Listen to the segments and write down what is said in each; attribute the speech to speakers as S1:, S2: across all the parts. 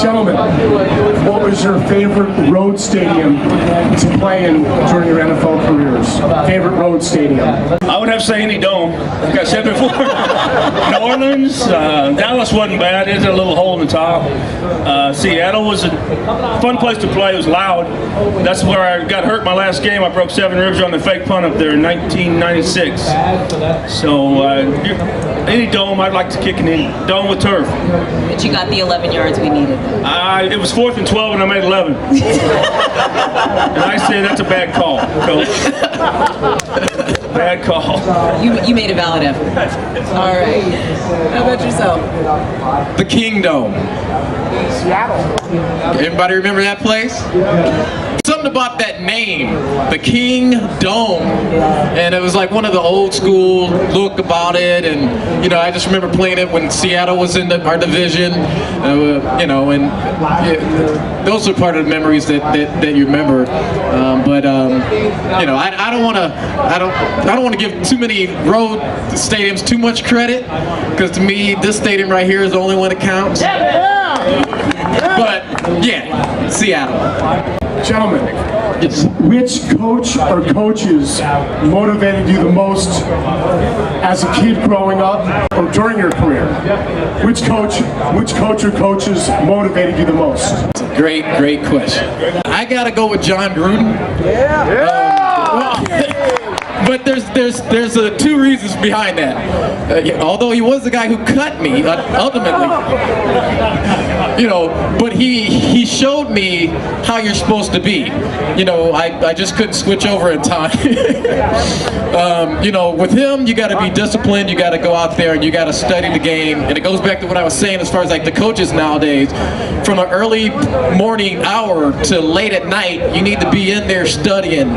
S1: Gentlemen, what was your favorite road stadium to play in during your NFL careers? Favorite road stadium?
S2: I would have to say any dome. Like I said before, New Orleans, Dallas wasn't bad. It had a little hole in the top. Seattle was a fun place to play. It was loud. That's where I got hurt my last game. I broke 7 ribs on the fake punt up there in 1996. So any dome, I'd like to kick in any dome with turf.
S3: But you got the 11 yards we needed.
S2: It was 4th and 12 and I made 11. And I say that's a bad call, Coach. Bad call.
S3: You made a valid effort. All right. How about yourself?
S4: The Kingdom.
S1: Seattle.
S4: Everybody remember that place? Something about that name, the King Dome, and it was like one of the old school look about it. And you know, I just remember playing it when Seattle was in our division. You know, and those are part of the memories that you remember. You know, I don't want to give too many road stadiums too much credit, because to me this stadium right here is the only one that counts. But yeah, Seattle.
S1: Gentlemen,
S4: Yes.
S1: which coach or coaches motivated you the most as a kid growing up or during your career? Which coach or coaches motivated you the most?
S4: Great question. I gotta go with John Gruden. But there's 2 reasons behind that. Although he was the guy who cut me ultimately, you know, but he showed me how you're supposed to be. You know, I just couldn't switch over in time. You know, with him, you got to be disciplined. You got to go out there and you got to study the game. And it goes back to what I was saying as far as like the coaches nowadays. From an early morning hour to late at night, you need to be in there studying,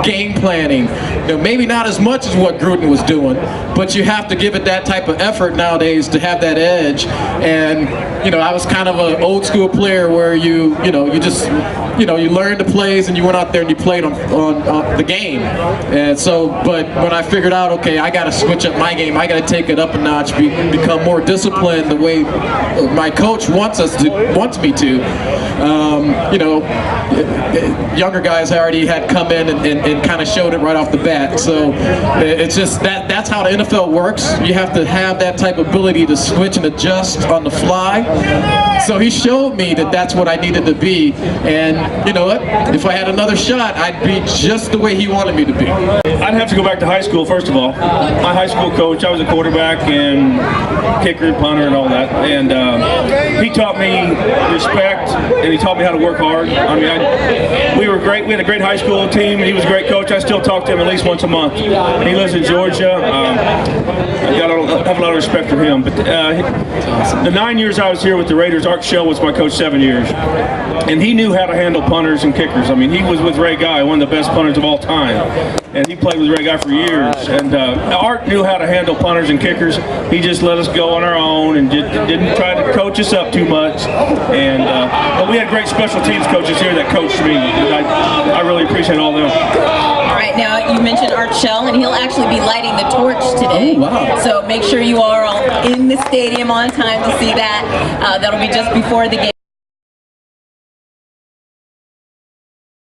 S4: game planning. You know, maybe not as much as what Gruden was doing, but you have to give it that type of effort nowadays to have that edge. And you know, I was kind of an old school player where you learned the plays and you went out there and you played on the game. And so, but when I figured out, okay, I got to switch up my game, I got to take it up a notch, become more disciplined the way my coach wants me to. You know, younger guys already had come in and kind of showed it right off the bat. So it's just that's how the NFL works. You have to have that type of ability to switch and adjust on the fly. So he showed me that that's what I needed to be. And you know what? If I had another shot, I'd be just the way he wanted me to be.
S2: I'd have to go back to high school, first of all. My high school coach, I was a quarterback and kicker and punter and all that. And he taught me respect, and he taught me how to work hard. I mean, we were great. We had a great high school team, and he was a great coach. I still talk to him at least once a month. He lives in Georgia. I have a lot of respect for him. But the 9 years I was here with the Raiders, Art Shell was my coach 7 years. And he knew how to handle punters and kickers. I mean, he was with Ray Guy, one of the best punters of all time. And he played with Ray Guy for years. And Art knew how to handle punters and kickers. He just let us go on our own and didn't try to coach us up too much. And but we had great special teams coaches here that coached me. And I really appreciate all of them.
S3: All right, now you mentioned Art Shell, and he'll actually be lighting the torch today.
S4: Oh, wow.
S3: So make sure you are all in the stadium on time to see that. That'll be just before the game.